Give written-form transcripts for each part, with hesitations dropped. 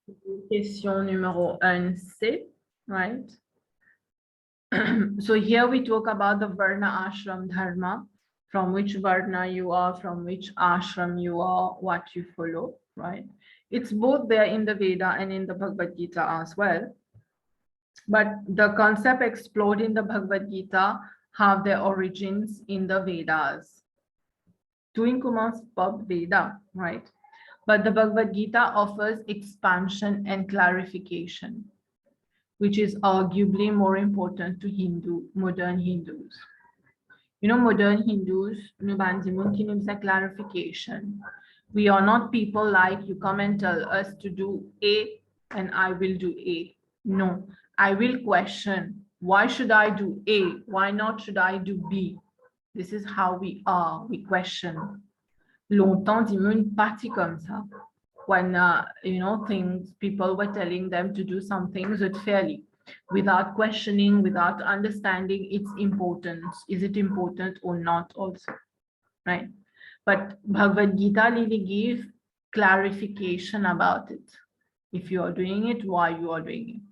Question numéro 1C, right? So here we talk about the Varna Ashram Dharma, from which Varna you are, from which ashram you are, what you follow, right? It's both there in the Veda and in the Bhagavad Gita as well. But the concept explored in the Bhagavad Gita have their origins in the Vedas. Doing commence par Veda, right? But the Bhagavad Gita offers expansion and clarification, which is arguably more important to modern Hindus. You know, modern Hindus, clarification. We are not people like you come and tell us to do A and I will do A. No, I will question. Why should I do A? Why not should I do B? This is how we are. We question. Longtemps, une partie comme ça. When, people were telling them to do some things fairly, without questioning, without understanding its importance. Is it important or not also, right? But Bhagavad Gita really gives clarification about it. If you are doing it, why you are doing it.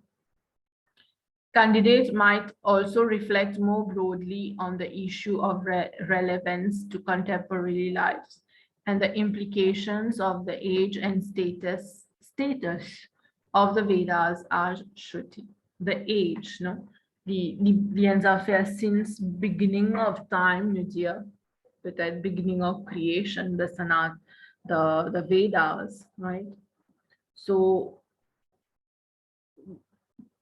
Candidates might also reflect more broadly on the issue of relevance to contemporary lives and the implications of the age and status of the Vedas as Shruti. The age, no? The affair since beginning of time, peut-être beginning of creation, the Sanat, the Vedas, right? So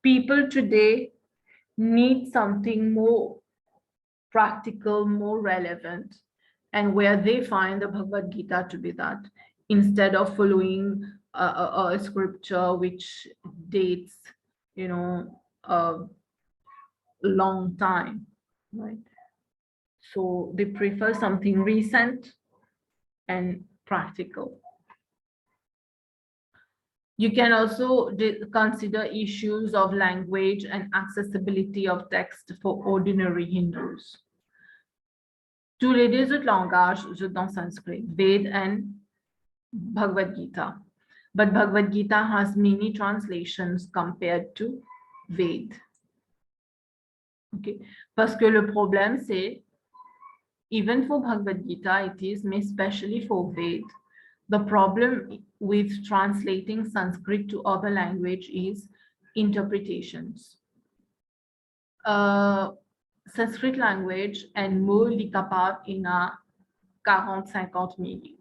people today need something more practical, more relevant, and where they find the Bhagavad Gita to be that, instead of following a scripture which dates, a long time, right? So they prefer something recent and practical. You can also consider issues of language and accessibility of text for ordinary Hindus. Tous les deux autres langages dans Sanskrit, Ved and Bhagavad Gita. But Bhagavad Gita has many translations compared to Ved. Okay. Parce que le problème, c'est, even for Bhagavad Gita it is, mais especially for Ved, the problem with translating Sanskrit to other language is interpretations. Sanskrit language and mot li capable in a 40-50 million,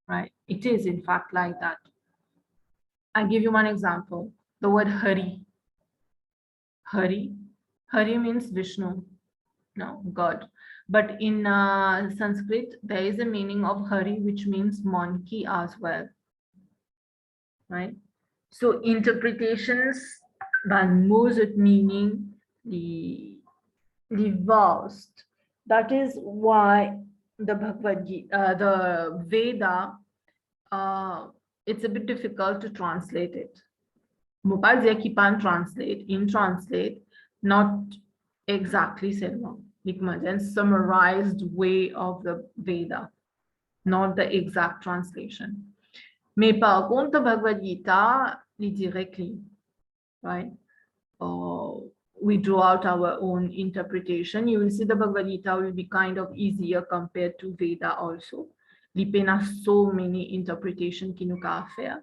right? It is in fact like that. I'll give you one example. The word Hari. Hari means Vishnu, no, God. But in Sanskrit, there is a meaning of Hari, which means monkey as well, right? So interpretations, one moves at meaning the vast. That is why the Bhagavad Gita, the Veda, it's a bit difficult to translate it. Mopal qui can translate, not exactly seulement. And summarized way of the Veda, not the exact translation. Mais par contre, the Bhagavad Gita, directly, right? We draw out our own interpretation. You will see the Bhagavad Gita will be kind of easier compared to Veda also. L'IPN has so many interpretations qui nous a faire.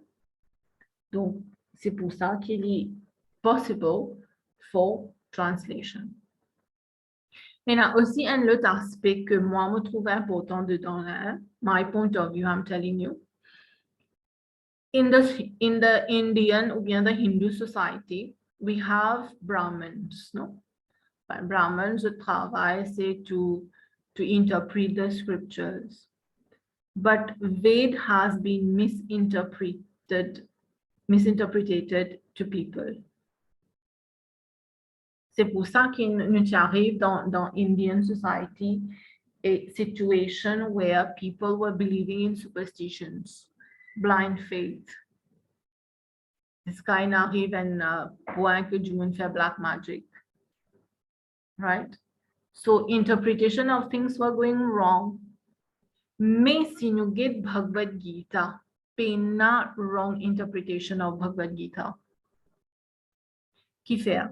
Donc, c'est pour ça qu'il est possible for translation. Maintenant, aussi un autre aspect que moi me trouve important dedans là, my point of view, I'm telling you. In the Indian ou bien the Hindu society, we have Brahmins, no? Brahmins, the travail, c'est to interpret the scriptures. But Ved has been misinterpreted to people. C'est pour ça qu'il nous arrive dans Indian society a situation where people were believing in superstitions, blind faith. This kind arrive and point que Dieu fait black magic, right? So interpretation of things were going wrong. Mais si nous get Bhagavad Gita, pena wrong interpretation of Bhagavad Gita. Qui fait?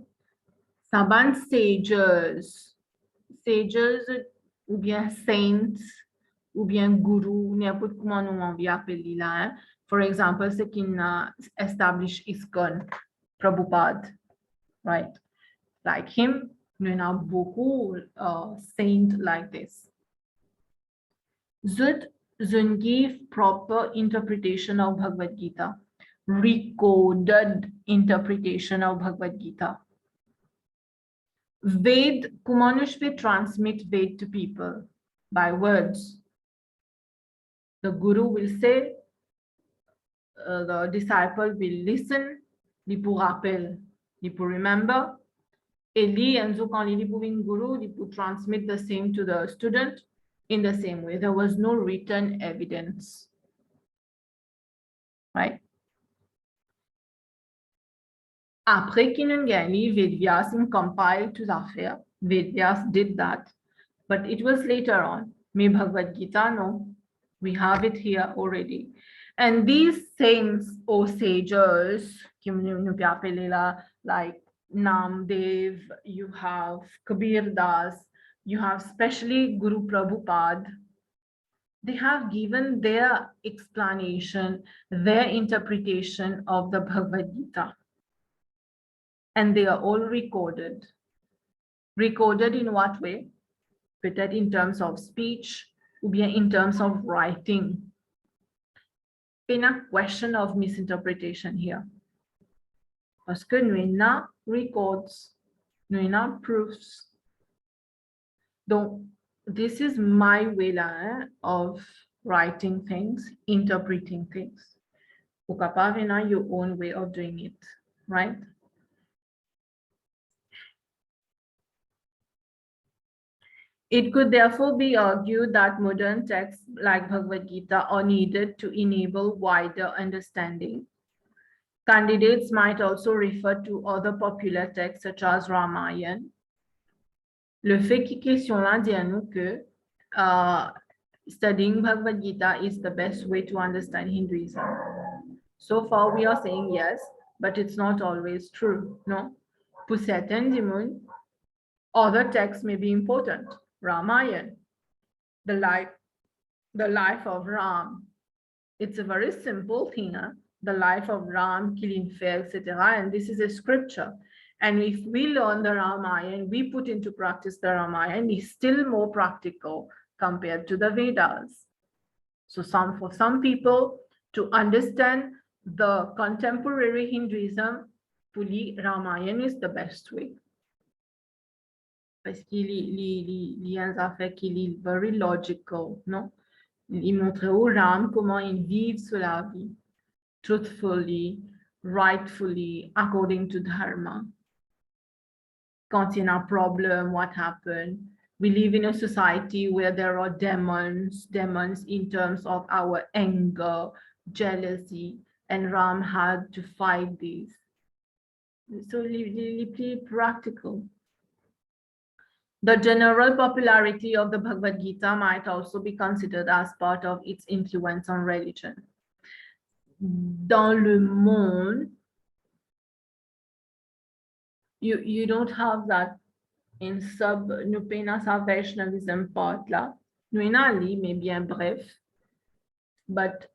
Saban sages ou bien saints ou bien guru, n'importe comment nous envie appeler là. Hein? For example, ce qui a established ISKCON, Prabhupada, right? Like him, nous avons beaucoup saints like this. Zut give proper interpretation of Bhagavad Gita, recorded interpretation of Bhagavad Gita. Ved, Kumanush will transmit Ved to people by words. The Guru will say, the disciple will listen, il pour rappel, il pour remember. Et lui, quand il pour une Guru, il pour transmit the same to the student in the same way. There was no written evidence, right? Après qu'il nous gagne, Vedvyas compiled to affair. Vedvyas did that, but it was later on. Me Bhagavad Gita, no, we have it here already. And these saints or sages, like Namdev, you have Kabir Das, you have especially Guru Prabhupada, they have given their explanation, their interpretation of the Bhagavad Gita. And they are all recorded. Recorded in what way? Peut-être in terms of speech, or bien in terms of writing. In a question of misinterpretation here. Parce que nous avons records, nous avons proofs. Donc, this is my way là, of writing things, interpreting things. Vous capable have your own way of doing it, right? It could therefore be argued that modern texts like Bhagavad Gita are needed to enable wider understanding. Candidates might also refer to other popular texts such as Ramayana. Le fait que question là dit à nous que studying Bhagavad Gita is the best way to understand Hinduism. So far we are saying yes, but it's not always true, no? Pour certains démons, other texts may be important. Ramayana, the life of Ram. It's a very simple thing, huh? The life of Ram, killing fair, etc. And this is a scripture. And if we learn the Ramayana, we put into practice the Ramayana, it's still more practical compared to the Vedas. So for some people, to understand the contemporary Hinduism, fully Ramayana is the best way. Parce qu'il y a un affaire qui est very logical, non? Il montre au Ram comment ils vivent sur la vie, truthfully, rightfully, according to Dharma. Quand il y a un problem, what happened? We live in a society where there are demons in terms of our anger, jealousy, and Ram had to fight these. So really practical. The general popularity of the Bhagavad Gita might also be considered as part of its influence on religion. Dans le monde, you don't have that in nous payons sa Vaishnavism part là. Nous en allons, mais bien bref. But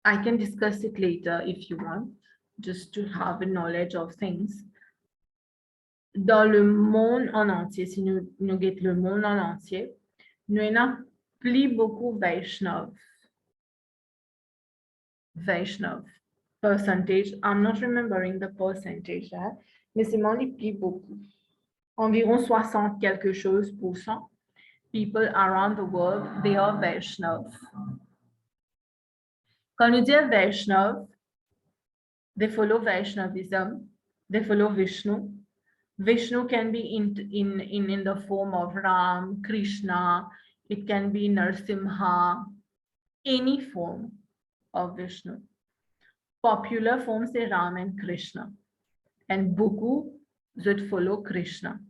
I can discuss it later if you want, just to have a knowledge of things. Dans le monde en entier, si nous guettons le monde en entier, nous n'avons plus beaucoup Vaishnav. Percentage, I'm not remembering the percentage, mais c'est moins plus beaucoup. Environ 60 quelque chose %. People around the world, they are Vaishnav. Quand nous disons Vaishnav, they follow Vaishnavism, they follow Vishnu. Vishnu can be in the form of Ram, Krishna, it can be Narsimha, any form of Vishnu. Popular forms say Ram and Krishna. And beaucoup that follow Krishna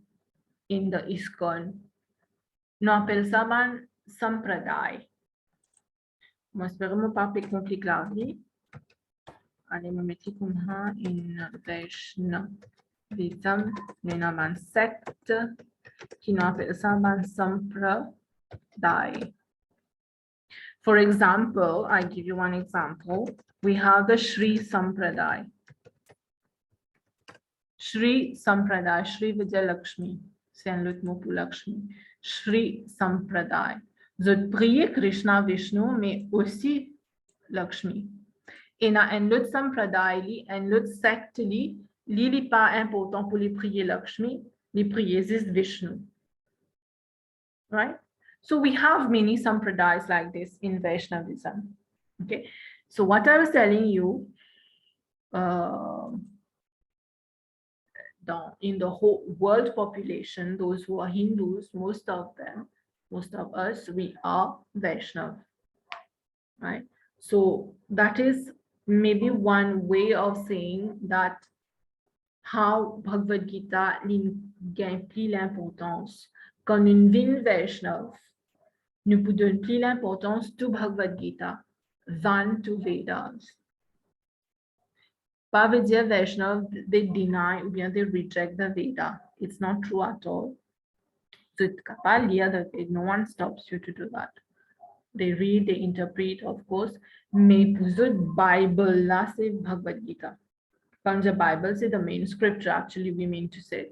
in the ISKCON. Nous appelons ça Sampradaya. Moi, espérons pas plus compliqué la vie. Allez, me mettre comme ça, une Vaishnavism, une une secte, qui nous appelle ça un sampradaya. For example, I give you one example. We have the Shri Sampradaya. Shri Sampradaya, Shri Vijay Lakshmi, c'est un autre mot pour Lakshmi. Shri Sampradaya. Je prie Krishna Vishnu, mais aussi Lakshmi. Et dans un autre Sampradaya, un autre secte, li n'est pas important pour les prier Lakshmi, les prier Vishnu. Right? So we have many Sampradayas like this in Vaishnavism. Okay. So what I was telling you, in the whole world population, those who are Hindus, most of us, we are Vaishnav, right? So that is maybe one way of saying that how Bhagavad Gita gagne plus l'importance. Quand une ville Vaishnav, nous pouvons donner plus l'importance to Bhagavad Gita than to Vedas. Pas veut dire Vaishnav, they deny ou bien they reject the Veda. It's not true at all. So it's pas lire the Veda. No one stops you to do that. They read, they interpret, of course. Mais pour the Bible, là, c'est Bhagavad Gita. Quand the Bible, c'est the main scripture, actually, we mean to say,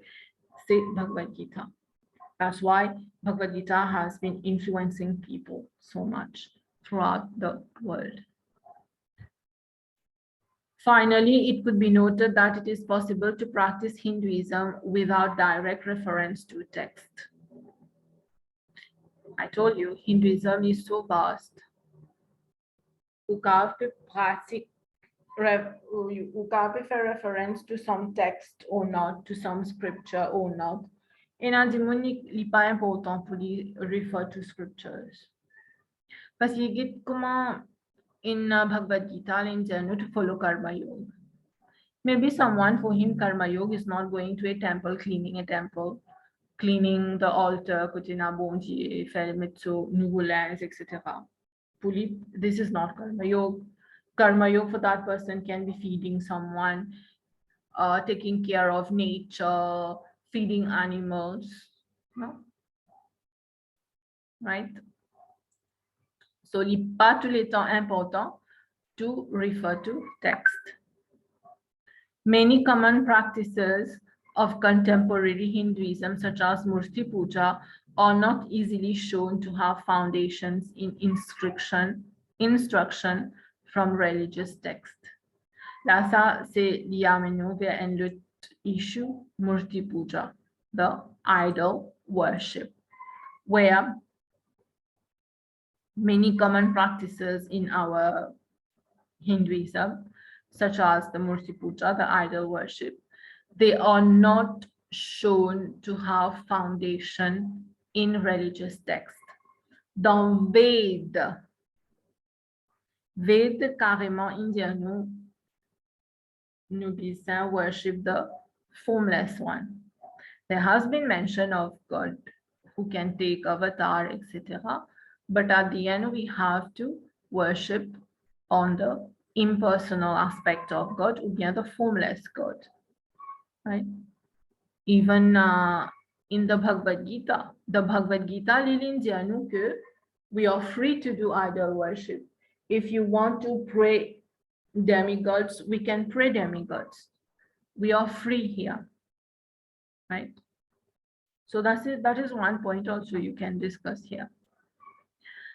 c'est Bhagavad Gita. That's why Bhagavad Gita has been influencing people so much throughout the world. Finally, it could be noted that it is possible to practice Hinduism without direct reference to text. I told you, Hinduism is so vast. You can faire reference to some text or not, to some scripture or not. Et nan di moun li pas important pour li refer to scriptures. Parce qu'il y a comment in Bhagavad Gita in general to follow karma yoga. Maybe someone for him karma yoga is not going to a temple, cleaning the altar, kutina bonji, felmitsu, nugulans, etc. This is not karma yoga. Karma yoga for that person can be feeding someone, taking care of nature, feeding animals, no? Right? So, il n'est pas tout le temps important to refer to text. Many common practices of contemporary Hinduism, such as Murti Puja, are not easily shown to have foundations in instruction from religious text. Là, ça, c'est lié vers un autre issue, Murti Puja, the idol worship, where many common practices in our Hinduism, such as the Murti Puja, the idol worship, they are not shown to have foundation in religious text. Dans Veda carrément indien, nous disons worship the formless one. There has been mention of God who can take avatar, etc. But at the end, we have to worship on the impersonal aspect of God, ou bien the formless God, right? Even in the Bhagavad Gita we are free to do idol worship. If you want to pray demigods, we can pray demigods. We are free here, right? So that's it. That is one point also you can discuss here.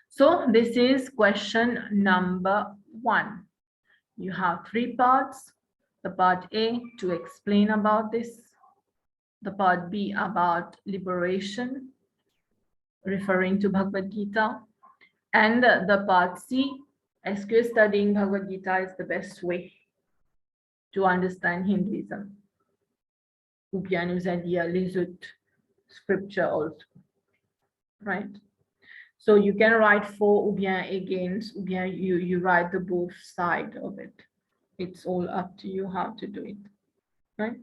So this is question number 1. You have 3 parts. The part A to explain about this. The part B about liberation, referring to Bhagavad Gita. And the part C, est-ce que studying Bhagavad Gita is the best way to understand Hinduism? Ou bien nous a dit les autres scripture also, right? So you can write for ou bien against, ou bien you write the both side of it. It's all up to you how to do it, right?